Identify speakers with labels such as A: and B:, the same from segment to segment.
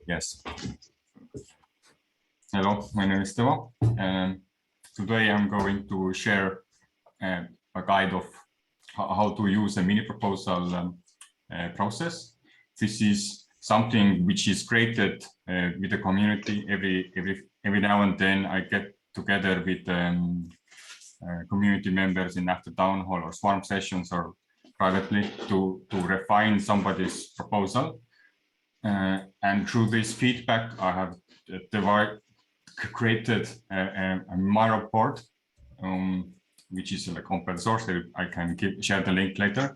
A: Yes. Hello, my name is Teo. Today I'm going to share a guide of how to use a mini proposal process. This is something which is created with the community. Every now and then I get together with community members in after town hall or swarm sessions or privately to refine somebody's proposal. And through this feedback, I have created my report, which is like open source. I can share the link later,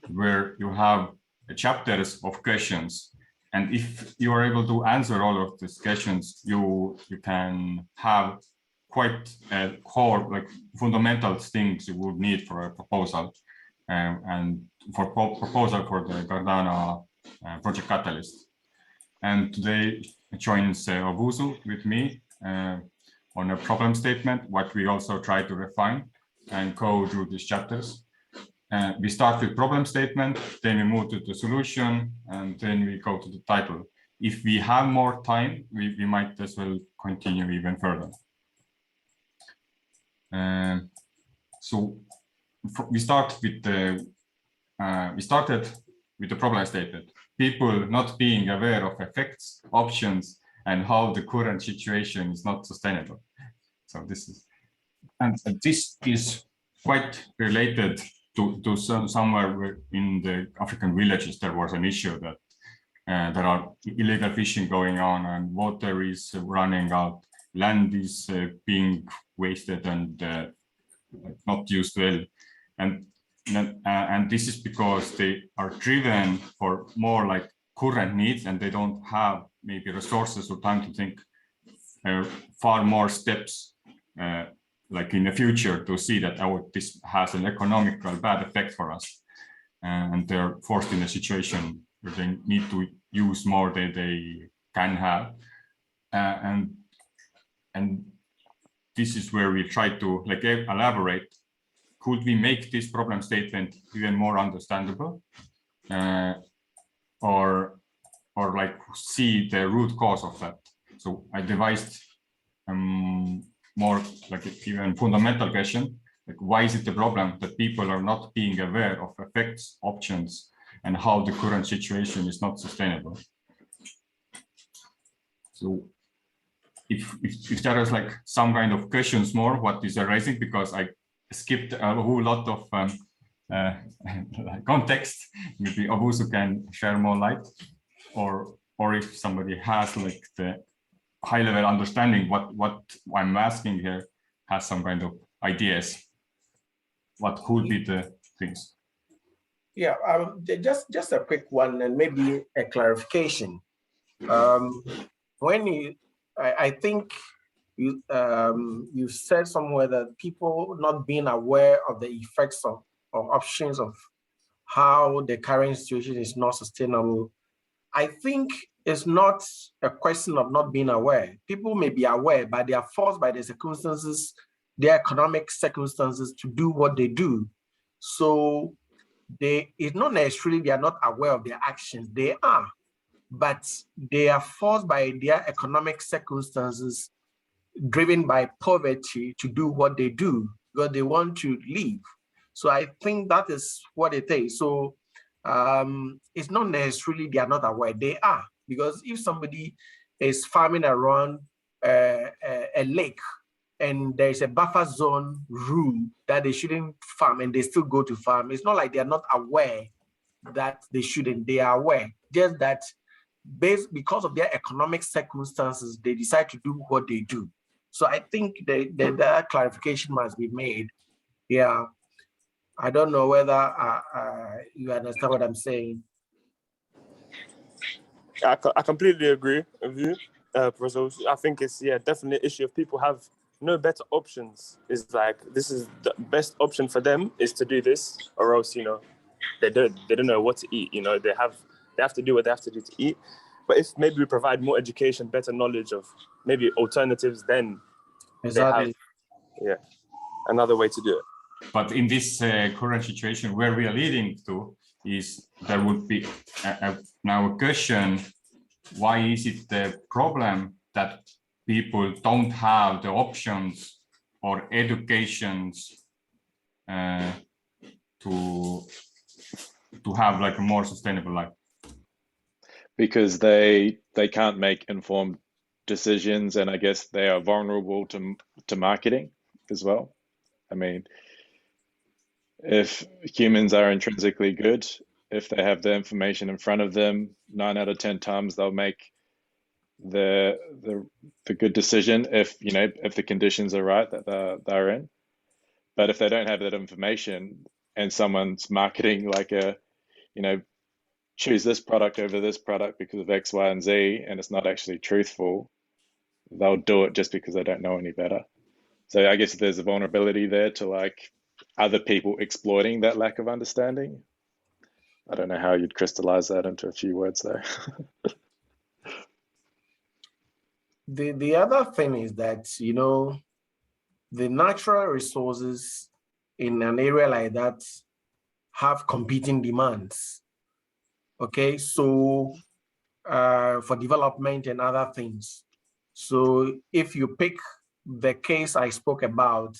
A: where you have chapters of questions. And if you are able to answer all of these questions, you can have quite core, like fundamental things you would need for a proposal, and for proposal for the Cardano project Catalyst. And today joins Owuzu with me on a problem statement, what we also try to refine and go through these chapters. We start with problem statement, then we move to the solution, and then we go to the title. If we have more time, we might as well continue even further. So we started with the problem statement. People not being aware of effects, options, and how the current situation is not sustainable. So this is quite related to somewhere where in the African villages there was an issue that there are illegal fishing going on and water is running out, land is being wasted and not used well, and this is because they are driven for more like current needs and they don't have maybe resources or time to think far more steps like in the future to see that this has an economical bad effect for us, and they're forced in a situation where they need to use more than they can have, and this is where we try to like elaborate. Could we make this problem statement even more understandable, or like see the root cause of that? So I devised more like even fundamental question, like why is it a problem that people are not being aware of effects, options, and how the current situation is not sustainable? So if there is like some kind of questions more, what is arising, because I skipped a whole lot of context, maybe Owuzu can share more light, or if somebody has like the high level understanding what I'm asking here, has some kind of ideas, what could be the things.
B: Yeah, just a quick one and maybe a clarification. When I think you said somewhere that people not being aware of the effects of options of how the current situation is not sustainable. I think it's not a question of not being aware. People may be aware, but they are forced by the circumstances, their economic circumstances, to do what they do. So it's not necessarily they are not aware of their actions. They are, but they are forced by their economic circumstances, driven by poverty, to do what they do because they want to live. So I think that is what it is. So it's not necessarily they are not aware. They are, because if somebody is farming around a lake and there's a buffer zone rule that they shouldn't farm and they still go to farm, it's not like they're not aware that they shouldn't. They are aware, just that because of their economic circumstances, they decide to do what they do. So I think that clarification must be made. Yeah, I don't know whether you understand what I'm saying.
C: I completely agree with you, Professor. I think it's definitely an issue. If people have no better options, is like this is the best option for them is to do this, or else they don't know what to eat. They have to do what they have to do to eat. But if maybe we provide more education, better knowledge of maybe alternatives, then
B: exactly,
C: they have another way to do it.
A: But in this current situation, where we are leading to is there would be now a question why is it the problem that people don't have the options or educations to have like a more sustainable life?
D: Because they can't make informed decisions, and I guess they are vulnerable to marketing as well. I mean, if humans are intrinsically good, if they have the information in front of them, 9 out of 10 times they'll make the good decision if the conditions are right that they're in. But if they don't have that information and someone's marketing like choose this product over this product because of X, Y, and Z, and it's not actually truthful, they'll do it just because they don't know any better. So I guess there's a vulnerability there to like other people exploiting that lack of understanding. I don't know how you'd crystallize that into a few words though.
B: The other thing is that, the natural resources in an area like that have competing demands. Okay, so for development and other things. So if you pick the case I spoke about,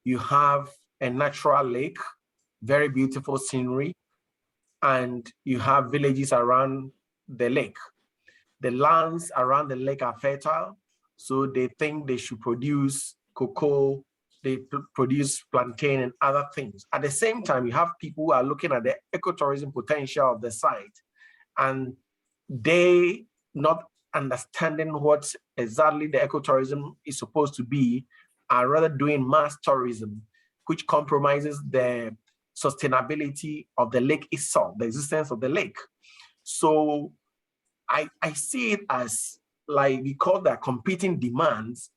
B: you have a natural lake, very beautiful scenery, and you have villages around the lake. The lands around the lake are fertile, so they think they should produce cocoa, they produce plantain and other things. At the same time, you have people who are looking at the ecotourism potential of the site, and they not understanding what exactly the ecotourism is supposed to be, are rather doing mass tourism, which compromises the sustainability of the lake itself, the existence of the lake. So I see it as like, because there are competing demands,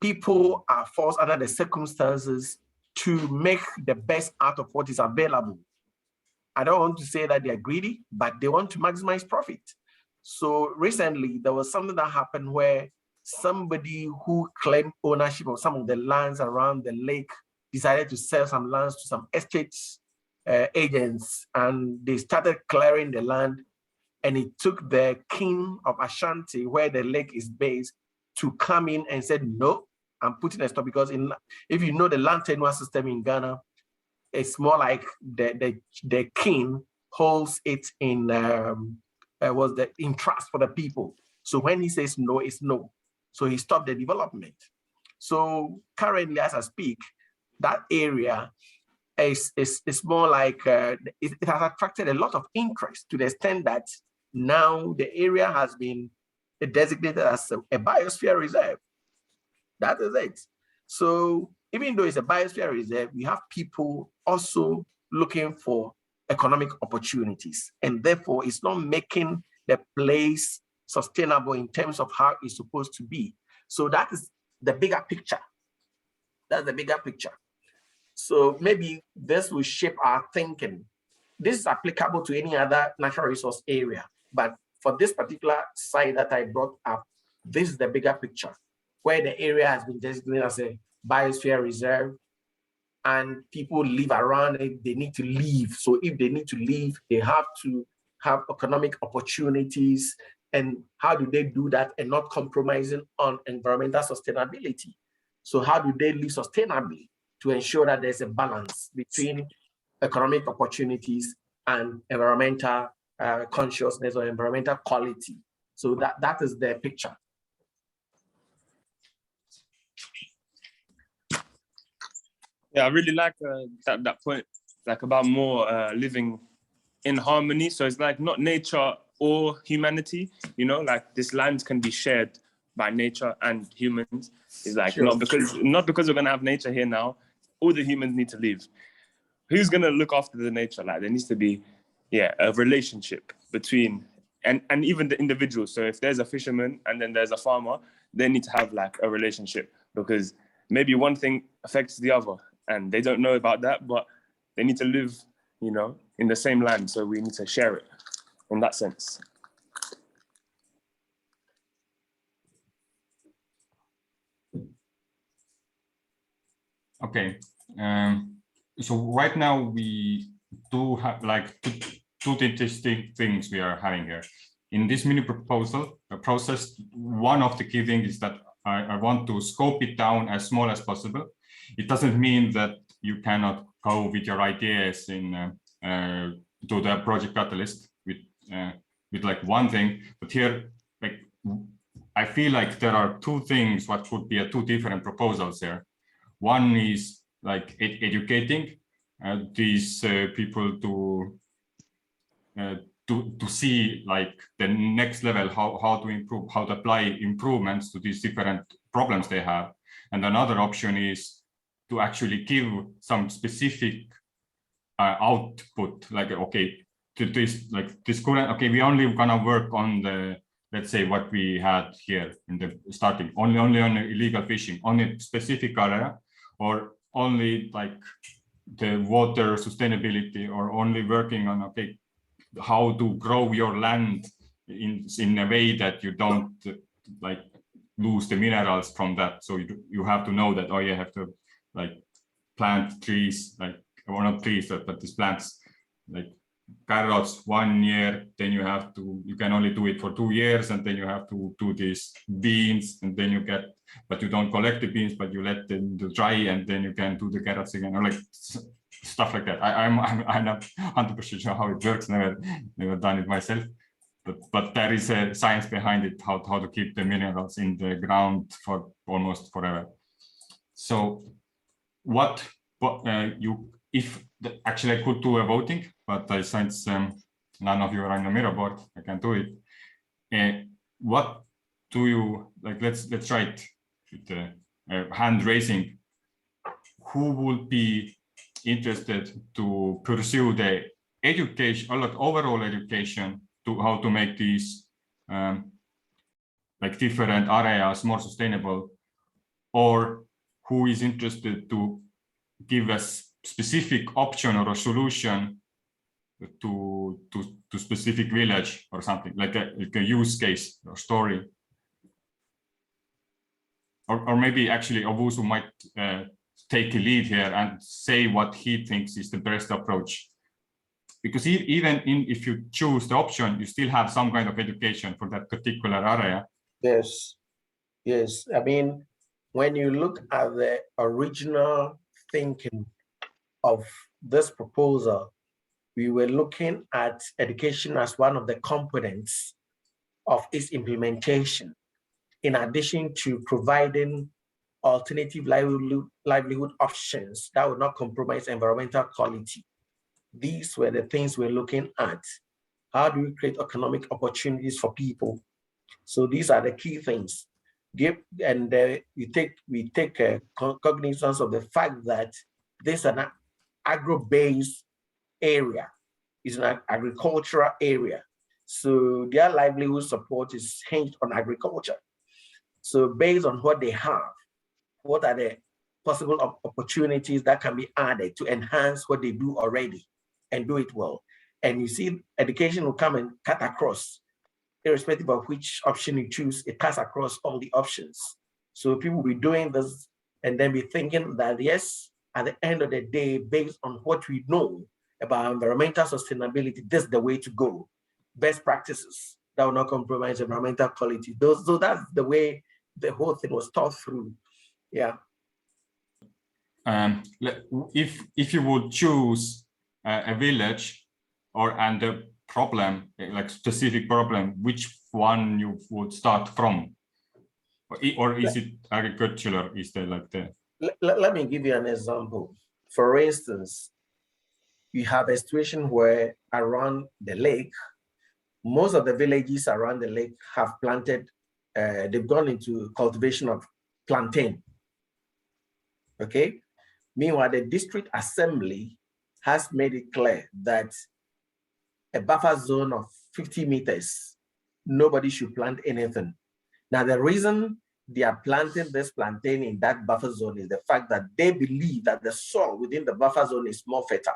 B: people are forced under the circumstances to make the best out of what is available. I don't want to say that they're greedy, but they want to maximize profit. So recently, there was something that happened where somebody who claimed ownership of some of the lands around the lake decided to sell some lands to some estate agents, and they started clearing the land. And it took the king of Ashanti, where the lake is based, to come in and said, no, I'm putting a stop, because if you know the land tenure system in Ghana, it's more like the king holds it in in trust for the people. So when he says no, it's no. So he stopped the development. So currently, as I speak, that area is more like it has attracted a lot of interest, to the extent that now the area has been designated as a biosphere reserve. That is it. So even though it's a biosphere reserve, we have people also looking for economic opportunities, and therefore it's not making the place sustainable in terms of how it's supposed to be. So that is the bigger picture. That's the bigger picture. So maybe this will shape our thinking. This is applicable to any other natural resource area, but for this particular site that I brought up, this is the bigger picture, where the area has been designated as a biosphere reserve, and people live around it. They need to leave. So if they need to leave, they have to have economic opportunities. And how do they do that and not compromising on environmental sustainability? So how do they live sustainably to ensure that there's a balance between economic opportunities and environmental consciousness or environmental quality? So that is the picture.
C: Yeah, I really like that point, like about more living in harmony. So it's like not nature or humanity, like this land can be shared by nature and humans. It's like
B: Sure.
C: not because we're gonna have nature here now, all the humans need to leave. Who's gonna look after the nature? Like there needs to be, a relationship between and even the individuals. So if there's a fisherman and then there's a farmer, they need to have like a relationship, because maybe one thing affects the other and they don't know about that, but they need to live, in the same land. So we need to share it in that sense.
A: Okay. So right now we do have like two interesting things we are having here. in this mini proposal process, one of the key things is that I want to scope it down as small as possible. It doesn't mean that you cannot go with your ideas in to the project catalyst with like one thing, but here, like, I feel like there are two things what could be two different proposals here. One is like educating these people to see like the next level, how to improve, how to apply improvements to these different problems they have. And another option is to actually give some specific output, like, okay, to this, like this current, okay, we only gonna work on the, let's say what we had here in the starting, only on illegal fishing, only specific area, or only like the water sustainability, or only working on, okay, how to grow your land in a way that you don't like lose the minerals from that. So you have to know that, oh, you have to like plant trees, like, or not trees, but these plants, like carrots 1 year, then you can only do it for 2 years, and then you have to do these beans, and then you get, but you don't collect the beans, but you let them dry, and then you can do the carrots again, or like stuff like that. I'm not 100% sure how it works. Never done it myself, but there is a science behind it, how to keep the minerals in the ground for almost forever. So actually I could do a voting, but since none of you are on the mirror board, I can do it. What do you like? Let's try it with hand raising. Who would be interested to pursue the education, or like overall education, to how to make these like different areas more sustainable, or who is interested to give a specific option or a solution to specific village or something, like a use case or story, or maybe actually Owuzu might take a lead here and say what he thinks is the best approach, because even if you choose the option, you still have some kind of education for that particular area.
B: Yes, yes. I mean, when you look at the original thinking of this proposal, we were looking at education as one of the components of its implementation, in addition to providing alternative livelihood options that would not compromise environmental quality. These were the things we're looking at. How do we create economic opportunities for people? So these are the key things. And we take cognizance of the fact that this is an agro-based area, is an agricultural area. So their livelihood support is hinged on agriculture. So based on what they have, what are the possible opportunities that can be added to enhance what they do already and do it well? And you see, education will come and cut across, irrespective of which option you choose, it cuts across all the options. So people will be doing this and then be thinking that, yes, at the end of the day, based on what we know about environmental sustainability, this is the way to go. Best practices that will not compromise environmental quality. So that's the way the whole thing was thought through. Yeah.
A: If you would choose a village and a problem, like specific problem, which one you would start from, or is it agricultural? Is there like the?
B: Let me give you an example. For instance, you have a situation where around the lake, most of the villages around the lake have planted, they've gone into cultivation of plantain. Okay. Meanwhile, the district assembly has made it clear that a buffer zone of 50 meters, nobody should plant anything. Now, the reason they are planting this plantain in that buffer zone is the fact that they believe that the soil within the buffer zone is more fertile.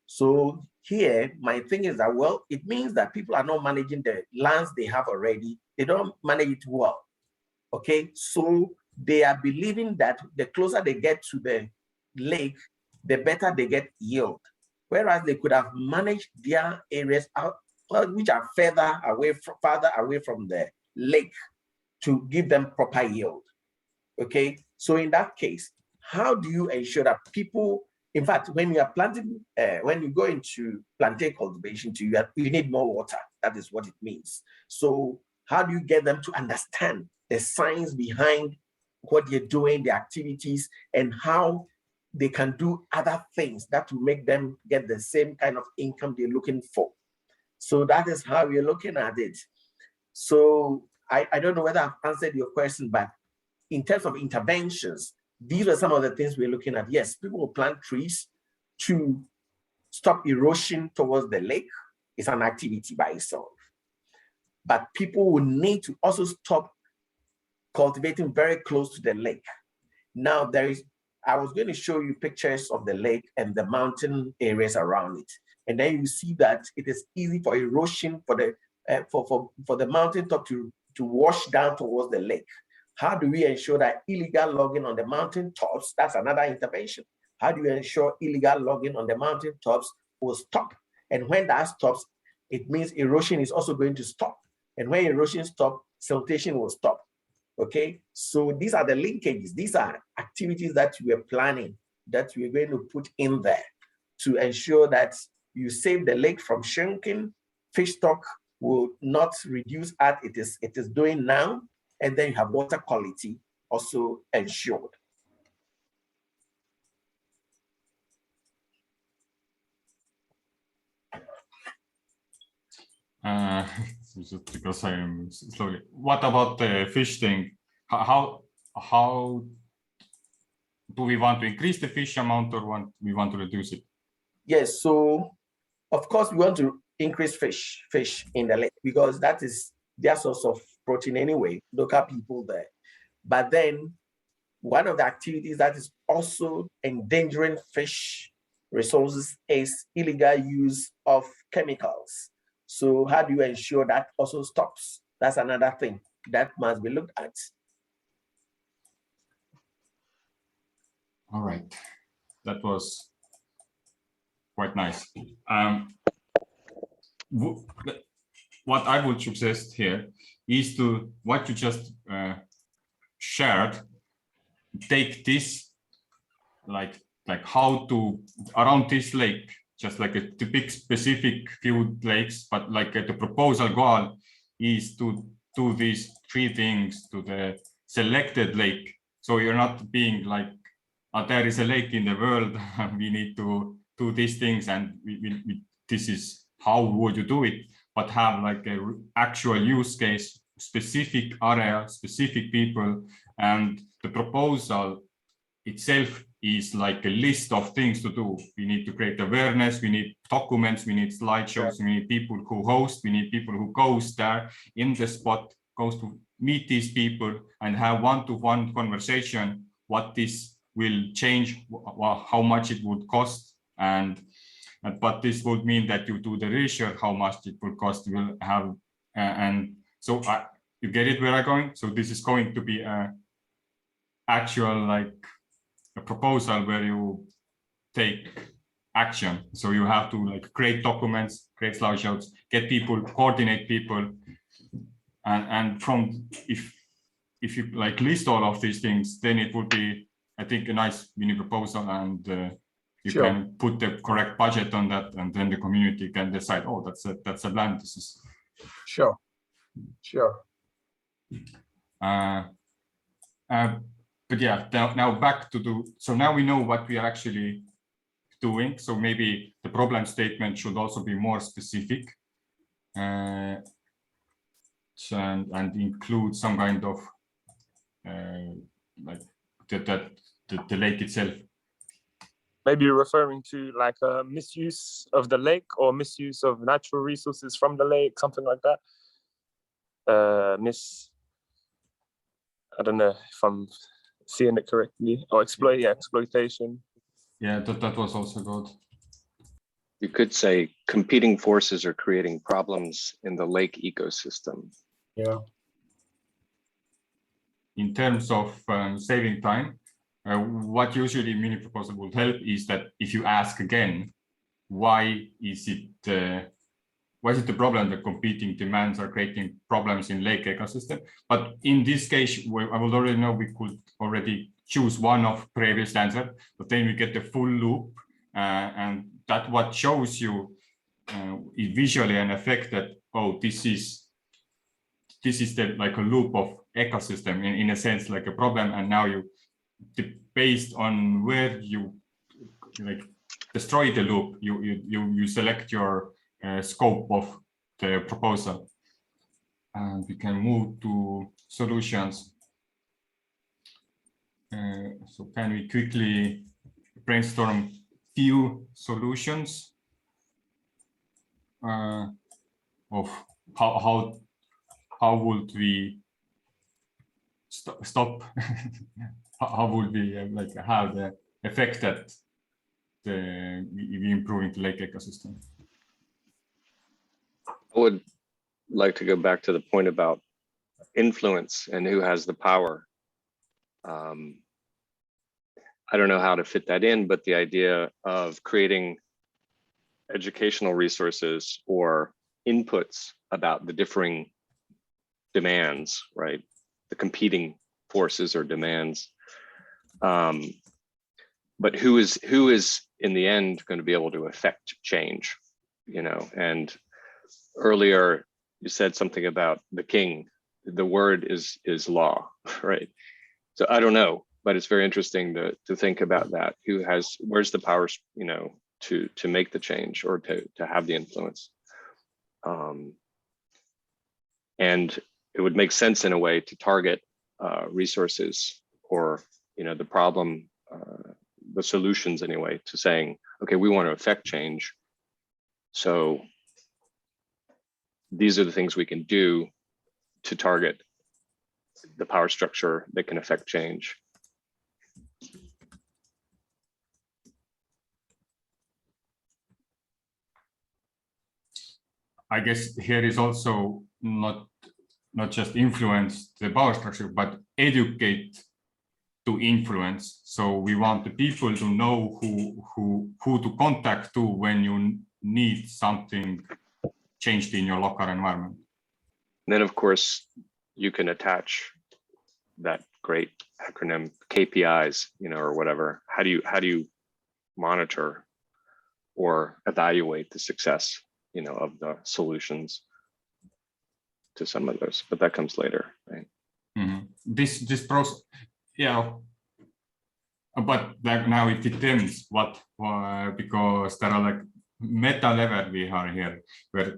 B: So here, my thing is that, well, it means that people are not managing the lands they have already. They don't manage it well. Okay, so they are believing that the closer they get to the lake, the better they get yield. Whereas they could have managed their areas out which are farther away from the lake to give them proper yield. Okay, so in that case, how do you ensure that people, in fact, when you are planting, when you go into plantain cultivation, you need more water. That is what it means. So how do you get them to understand the science behind what you're doing, the activities, and how they can do other things that will make them get the same kind of income they're looking for? So that is how we're looking at it. So I don't know whether I've answered your question, but in terms of interventions, these are some of the things we're looking at. Yes, people will plant trees to stop erosion towards the lake. It's an activity by itself. But people will need to also stop cultivating very close to the lake. Now, I was going to show you pictures of the lake and the mountain areas around it. And then you see that it is easy for erosion for the mountaintop to wash down towards the lake. How do we ensure that illegal logging on the mountain tops, that's another intervention. How do you ensure illegal logging on the mountain tops will stop? And when that stops, it means erosion is also going to stop. And when erosion stops, siltation will stop. Okay, so these are the linkages. These are activities that we are planning, that we're going to put in there to ensure that you save the lake from shrinking. Fish stock will not reduce as it is doing now, and then you have water quality also ensured.
A: Just because I am slowly. What about the fish thing? How do we want to increase the fish amount, or we want to reduce it?
B: Yes, so of course we want to increase fish in the lake because that is their source of protein anyway, local people there. But then one of the activities that is also endangering fish resources is illegal use of chemicals. So how do you ensure that also stops? That's another thing that must be looked at.
A: All right, that was quite nice. What I would suggest here is to what you just shared. Take this like how to around this lake, just like a typical specific few lakes, but like the proposal goal is to do these three things to the selected lake. So you're not being like, there is a lake in the world, we need to do these things, and this is how would you do it, but have like a actual use case, specific area, specific people, and the proposal itself is like a list of things to do. We need to create awareness, we need documents, we need slideshows, we need people who host, we need people who goes there in the spot, goes to meet these people and have one-to-one conversation, what this will change, how much it would cost, but this would mean that you do the research, how much it will cost, you will have, and so you get it where I'm going. So this is going to be a actual like a proposal where you take action. So you have to like create documents, create slideshows, get people, coordinate people, and from if you like list all of these things, then it would be, I think, a nice mini proposal, and you can put the correct budget on that, and then the community can decide, oh, that's a plan. This is
B: sure.
A: But yeah, now back to so now we know what we are actually doing. So maybe the problem statement should also be more specific and include some kind of like the lake itself.
C: Maybe you're referring to like a misuse of the lake or misuse of natural resources from the lake, something like that. I don't know if I'm seeing it correctly, or exploitation.
A: Yeah, that was also good.
E: You could say competing forces are creating problems in the lake ecosystem.
B: Yeah.
A: In terms of saving time, what usually mini proposal would help is that if you ask again, why is it why is it the problem that competing demands are creating problems in lake ecosystem? But in this case, I would already know we could already choose one of previous answer, but then we get the full loop, and that what shows you visually an effect that, oh, this is the like a loop of ecosystem in a sense, like a problem, and now you, based on where you like destroy the loop, you select your scope of the proposal. And we can move to solutions. So can we quickly brainstorm few solutions of how would we stop how would we like have the effect that we improving the lake ecosystem?
E: I would like to go back to the point about influence and who has the power. I don't know how to fit that in, but the idea of creating educational resources or inputs about the differing demands, right? The competing forces or demands. But who is in the end going to be able to affect change, you know? And earlier you said something about the king. The word is law, right? So I don't know, but it's very interesting to think about that. Where's the power, you know, to make the change or to have the influence? And it would make sense in a way to target resources or, you know, the problem, the solutions anyway, to saying, okay, we want to affect change. So these are the things we can do to target the power structure that can affect change.
A: I guess here is also not just influence the power structure, but educate to influence. So we want the people to know who to contact to when you need something changed in your local environment.
E: And then of course you can attach that great acronym KPIs, you know, or whatever. How do you monitor or evaluate the success, you know, of the solutions to some of those? But that comes later, right?
A: Mm-hmm. This process, yeah. But like now it depends because there are like meta level we are here where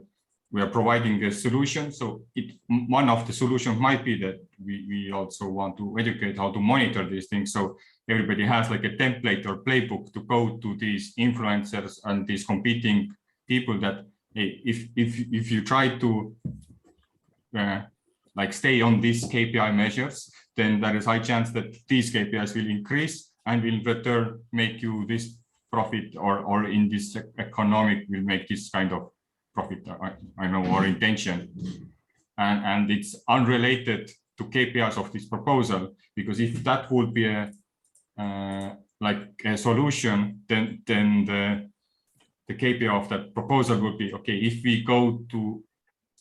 A: we are providing a solution. So one of the solutions might be that we also want to educate how to monitor these things. So everybody has like a template or playbook to go to these influencers and these competing people that, hey, if you try to like stay on these KPI measures, then there is high chance that these KPIs will increase and will in return make you this profit or in this economic will make this kind of profit, I know, or intention. And it's unrelated to KPIs of this proposal, because if that would be like a solution, then the KPI of that proposal would be, okay, if we go to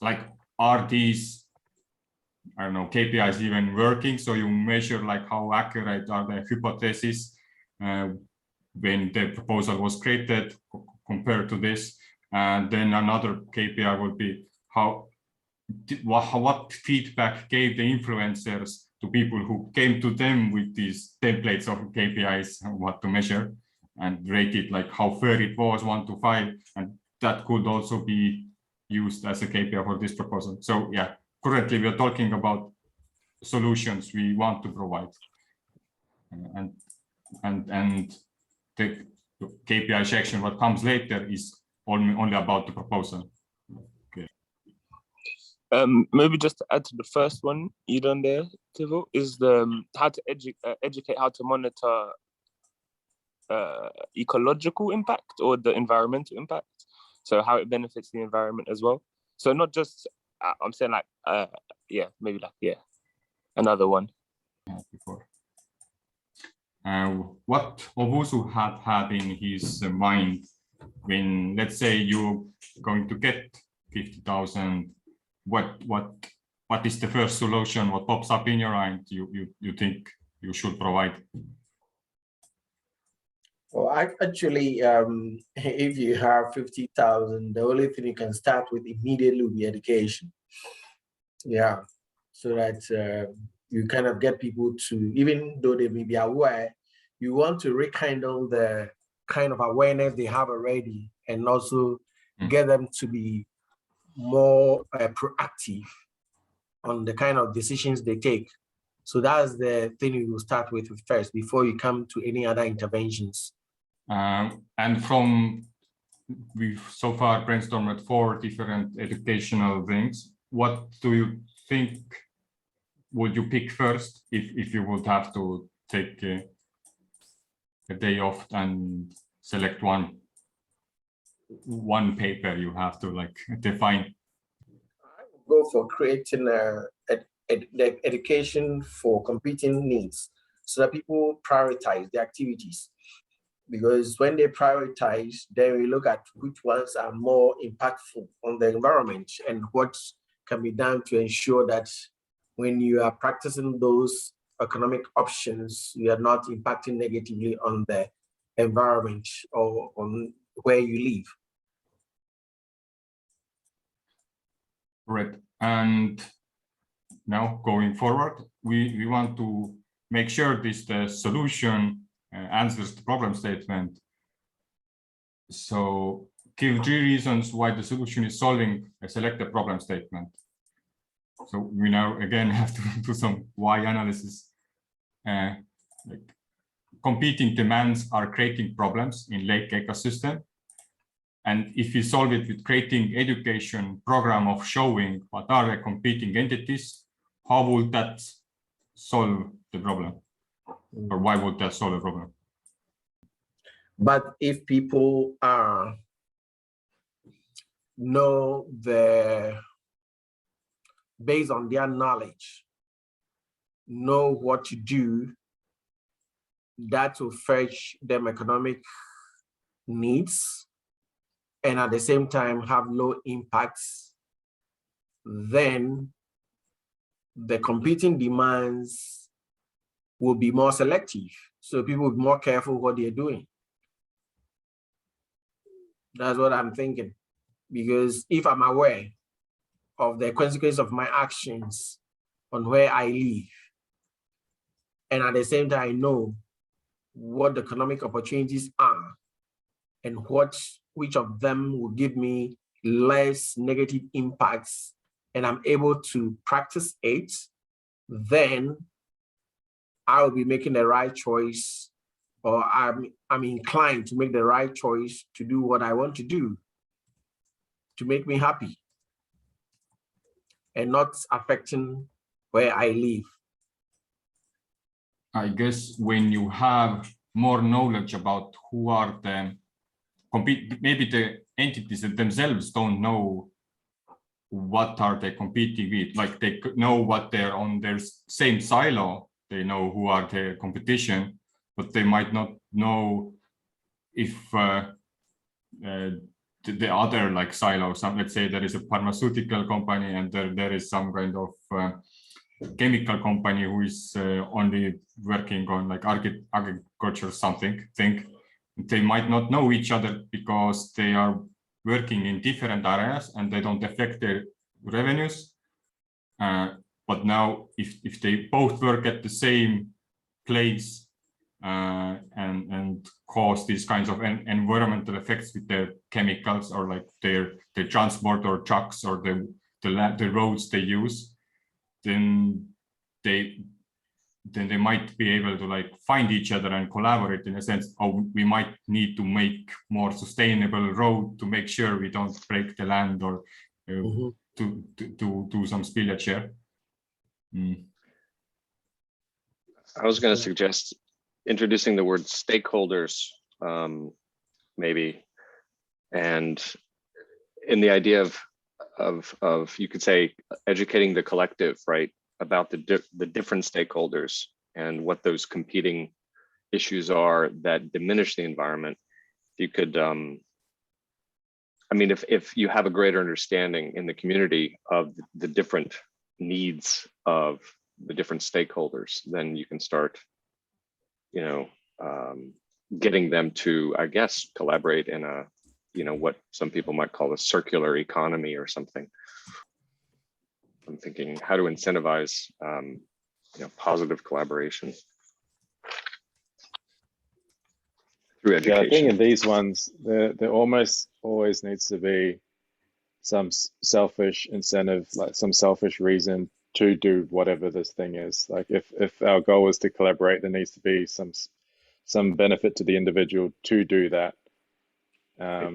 A: like, are these, I don't know, KPIs even working? So you measure like how accurate are the hypotheses when the proposal was created compared to this. And then another KPI would be what feedback gave the influencers to people who came to them with these templates of KPIs, what to measure, and rate it like how fair it was, 1 to 5. And that could also be used as a KPI for this proposal. So yeah, currently we are talking about solutions we want to provide. And the KPI section, what comes later, is only about the proposal. Okay.
C: Maybe just to add to the first one you done there, Tivo, is the how to educate how to monitor ecological impact or the environmental impact. So how it benefits the environment as well. So not just I'm saying like yeah, maybe like yeah, another one.
A: Before. What Owuzu had in his mind when, let's say, you're going to get 50,000, what is the first solution? What pops up in your mind you think you should provide?
B: Well, actually, if you have 50,000, the only thing you can start with immediately will be education. Yeah, so that you kind of get people to, even though they may be aware, you want to rekindle the kind of awareness they have already, and also get them to be more proactive on the kind of decisions they take. So that's the thing you will start with first before you come to any other interventions.
A: And we've so far brainstormed 4 different educational things. What do you think would you pick first if you would have to take a day off and select one paper you have to like define?
B: Go for creating the education for competing needs, so that people prioritize the activities. Because when they prioritize, then we look at which ones are more impactful on the environment and what can be done to ensure that when you are practicing those economic options, you are not impacting negatively on the environment or on where you live.
A: Right. And now going forward, we want to make sure the solution answers the problem statement. So give 3 reasons why the solution is solving a selected problem statement. So we now again have to do some why analysis. Like competing demands are creating problems in lake ecosystem. And if we solve it with creating education program of showing what are the competing entities, how would that solve the problem? Or why would that solve the problem?
B: But if people know based on their knowledge, know what to do, that will fetch them economic needs, and at the same time have low impacts, then the competing demands will be more selective. So people will be more careful what they're doing. That's what I'm thinking. Because if I'm aware of the consequence of my actions on where I live, and at the same time I know what the economic opportunities are and which of them will give me less negative impacts, and I'm able to practice it, then I will be making the right choice, or I'm inclined to make the right choice to do what I want to do to make me happy and not affecting where I live.
A: I guess when you have more knowledge about who are the maybe the entities that themselves don't know what are they competing with, like they know what they're on their same silo, they know who are the competition, but they might not know if the other like silo, let's say there is a pharmaceutical company and there is some kind of chemical company who is only working on like agriculture something thing. They might not know each other because they are working in different areas and they don't affect their revenues. But now if they both work at the same place and cause these kinds of environmental effects with their chemicals or like their transport or trucks or the roads they use, then they might be able to like find each other and collaborate in a sense. Oh, we might need to make more sustainable road to make sure we don't break the land or to do some spillage here.
E: I was going to suggest introducing the word stakeholders, maybe, and in the idea of you could say educating the collective, right, about the different stakeholders and what those competing issues are that diminish the environment. You could, I mean, if you have a greater understanding in the community of the different needs of the different stakeholders, then you can start, you know, getting them to, I guess, collaborate in a, you know, what some people might call a circular economy or something. I'm thinking how to incentivize, you know, positive collaboration through education.
D: Yeah, I think in these ones, there almost always needs to be some selfish incentive, like some selfish reason to do whatever this thing is. Like if our goal is to collaborate, there needs to be some benefit to the individual to do that. Yeah.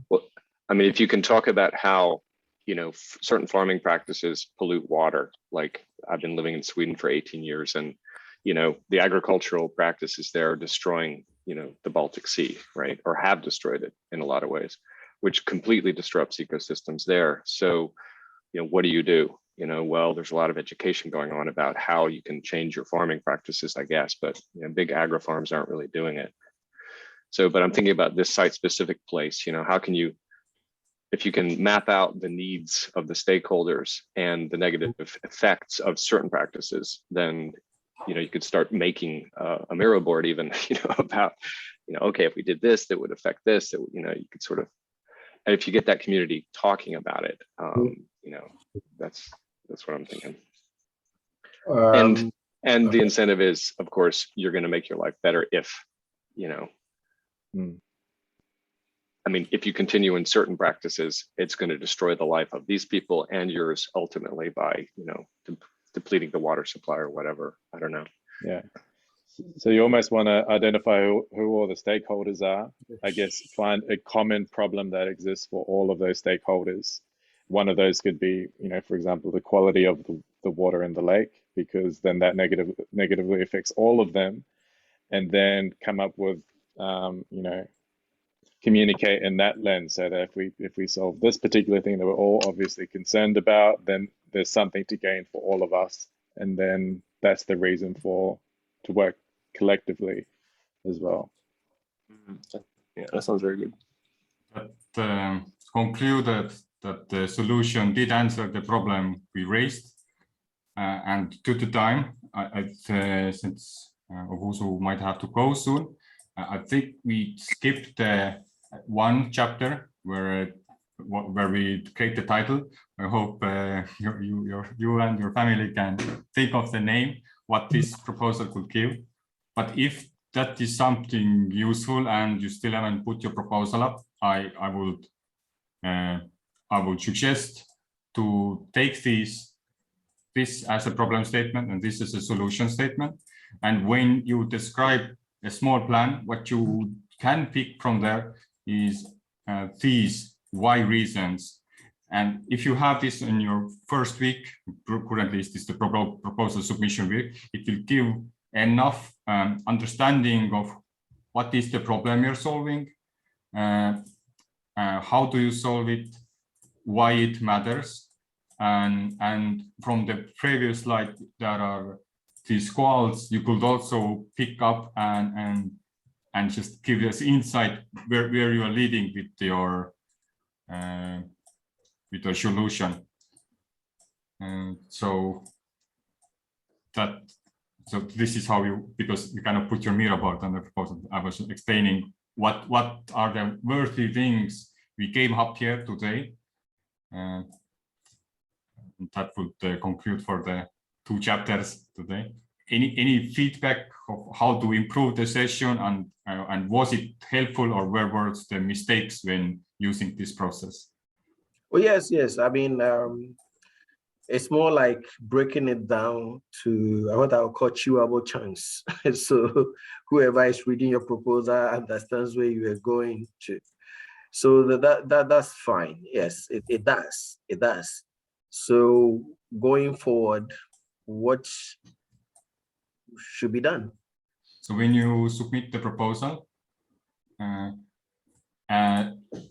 E: Well, I mean, if you can talk about how, you know, certain farming practices pollute water, like I've been living in Sweden for 18 years, and, you know, the agricultural practices there are destroying, you know, the Baltic Sea, right? Or have destroyed it in a lot of ways, which completely disrupts ecosystems there. So, you know, what do? You know, well, there's a lot of education going on about how you can change your farming practices, I guess, but, you know, big agri-farms aren't really doing it. So, but I'm thinking about this site-specific place, you know, how can you, if you can map out the needs of the stakeholders and the negative effects of certain practices, then, you know, you could start making a Miro board even, you know, about, you know, okay, if we did this, that would affect this, you know, you could sort of, and if you get that community talking about it, you know, that's what I'm thinking. And the incentive is, of course, you're going to make your life better if, you know, I mean, if you continue in certain practices, it's going to destroy the life of these people and yours ultimately by, you know, depleting the water supply or whatever. I don't know.
D: Yeah. So you almost want to identify who all the stakeholders are. I guess find a common problem that exists for all of those stakeholders. One of those could be, you know, for example, the quality of the water in the lake, because then that negatively affects all of them. And then come up with, you know, communicate in that lens, so that if we solve this particular thing that we're all obviously concerned about, then there's something to gain for all of us, and then that's the reason to work collectively as well.
C: Yeah, that sounds very good.
A: That concluded that the solution did answer the problem we raised, and due to time, since Owuzu might have to go soon, I think we skipped one chapter where we create the title. I hope you and your family can think of the name, what this proposal could give. But if that is something useful and you still haven't put your proposal up, I would suggest to take this as a problem statement and this is a solution statement. And when you describe a small plan, what you can pick from there is these why reasons. And if you have this in your first week, currently this is the proposal submission week, it will give enough understanding of what is the problem you're solving, how do you solve it, why it matters, and from the previous slide there are these goals you could also pick up and just give us insight where you are leading with your solution. So this is how you, because you kind of put your mirror board on the proposal. I was explaining what are the worthy things we came up here today. That would conclude for the 2 chapters today. Any feedback of how to improve the session, and was it helpful, or where were the mistakes when using this process?
B: Well, yes. I mean, it's more like breaking it down to what I'll call chewable chunks. So whoever is reading your proposal understands where you are going to. So that's fine. Yes, it does. So going forward, what should be done?
A: So when you submit the proposal,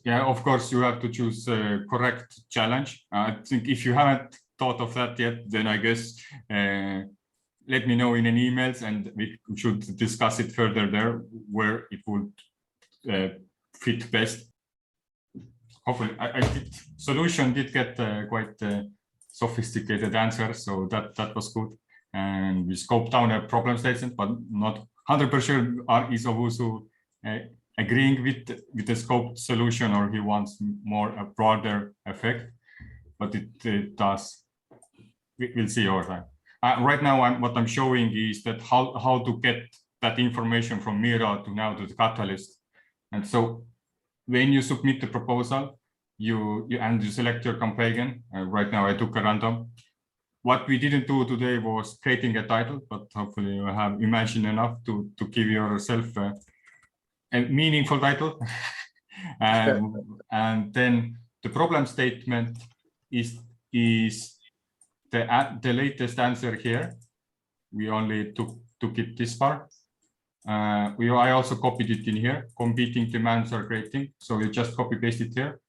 A: yeah, of course you have to choose a correct challenge. I think if you haven't thought of that yet, then I guess let me know in an emails and we should discuss it further there, where it would fit best. Hopefully, solution did get quite sophisticated answer, so that was good. And we scoped down a problem statement, but not 100% is Owuzu agreeing with the scoped solution, or he wants more a broader effect. But it does. We'll see over time. Right now, what I'm showing is that how to get that information from Mira to now to the Catalyst. And so when you submit the proposal, you select your campaign. Right now, I took a random. What we didn't do today was creating a title, but hopefully you have imagined enough to give yourself a meaningful title. And then the problem statement is the latest answer here. We only took it this far. I also copied it in here. Competing demands are creating. So you just copy paste it here.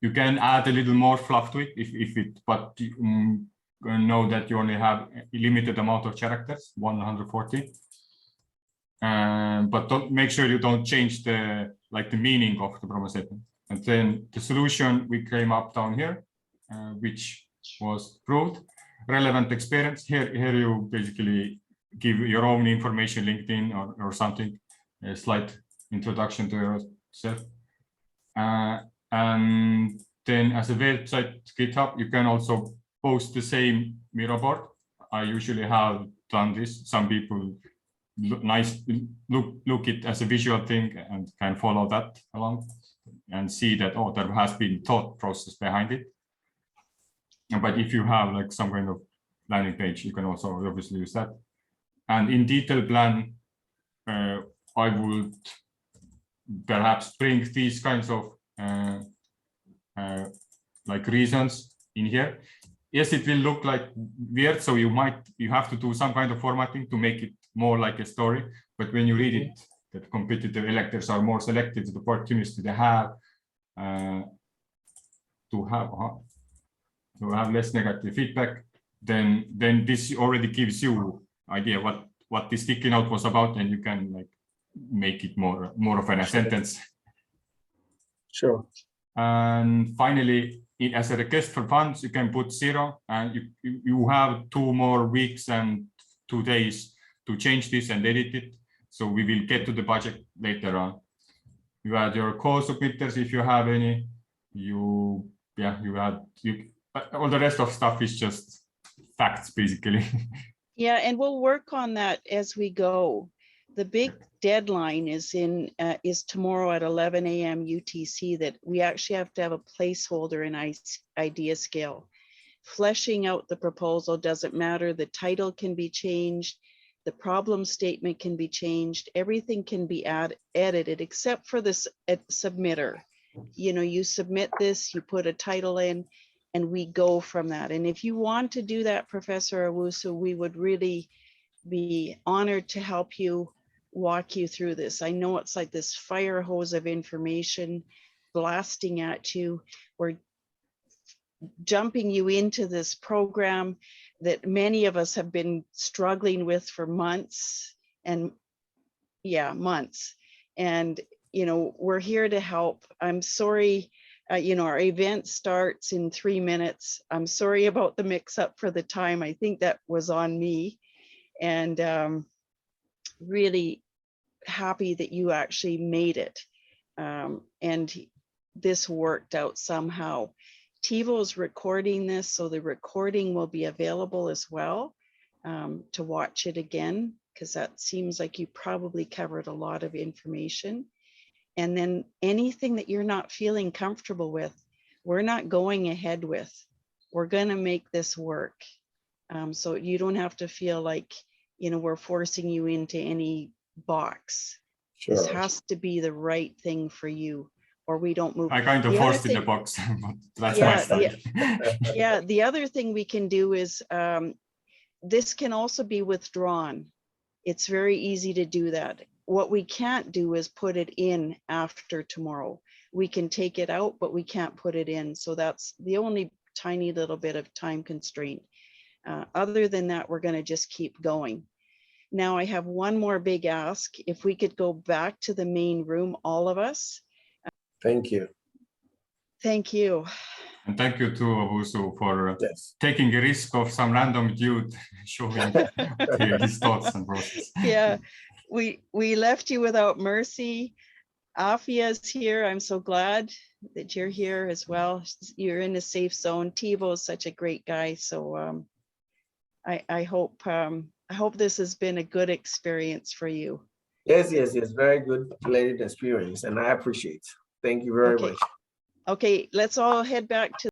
A: You can add a little more fluff to it but you know that you only have a limited amount of characters, 140. But don't make sure you don't change the meaning of the problem statement. And then the solution we came up down here, which was proved. Relevant experience. Here you basically give your own information, LinkedIn or something, a slight introduction to yourself. And then as a website GitHub, you can also post the same Miro board. I usually have done this. Some people look it as a visual thing and can follow that along and see that, oh, there has been thought process behind it. But if you have like some kind of landing page, you can also obviously use that. And in detail plan, I would perhaps bring these kinds of reasons in here. Yes, it will look like weird, so you have to do some kind of formatting to make it more like a story. But when you read it, that competitive electors are more selective to the opportunity they have to have less negative feedback. Then this already gives you idea what this sticky note was about, and you can make it more of a sentence.
B: Sure.
A: And finally, as a request for funds, you can put 0, and you have 2 more weeks and 2 days to change this and edit it. So we will get to the budget later on. You add your co-submitters if you have any. All the rest of stuff is just facts, basically.
F: Yeah, and we'll work on that as we go. The big deadline is tomorrow at 11 a.m. UTC, that we actually have to have a placeholder in idea scale. Fleshing out the proposal doesn't matter. The title can be changed. The problem statement can be changed. Everything can be edited except for this submitter. You submit this, you put a title in, and we go from that. And if you want to do that, Professor Owuzu, we would really be honored to help you, walk you through this. I know it's like this fire hose of information blasting at you. We're jumping you into this program that many of us have been struggling with for months. And we're here to help. I'm sorry, our event starts in 3 minutes. I'm sorry about the mix up for the time. I think that was on me. And really happy that you actually made it. And this worked out somehow. TiVo is recording this, so the recording will be available as well to watch it again, because that seems like you probably covered a lot of information. And then anything that you're not feeling comfortable with, we're not going ahead with. We're going to make this work. So you don't have to feel like, we're forcing you into any box.
B: Sure.
F: This has to be the right thing for you, or we don't move.
A: I kind of forced in the box, but that's my style.
F: The other thing we can do is this can also be withdrawn. It's very easy to do that. What we can't do is put it in after tomorrow. We can take it out, but we can't put it in. So that's the only tiny little bit of time constraint. Other than that, we're going to just keep going. Now I have one more big ask. If we could go back to the main room, all of us.
B: Thank you.
F: Thank you.
A: And thank you to Owuzu for
B: Yes.
A: taking a risk of some random dude showing his thoughts and process.
F: Yeah, we left you without mercy. Afia's here. I'm so glad that you're here as well. You're in a safe zone. Thibaut is such a great guy. So I hope this has been a good experience for you.
B: Yes, yes, yes. Very good learning experience, and I appreciate. Thank you very
F: Okay.
B: much.
F: Okay, let's all head back to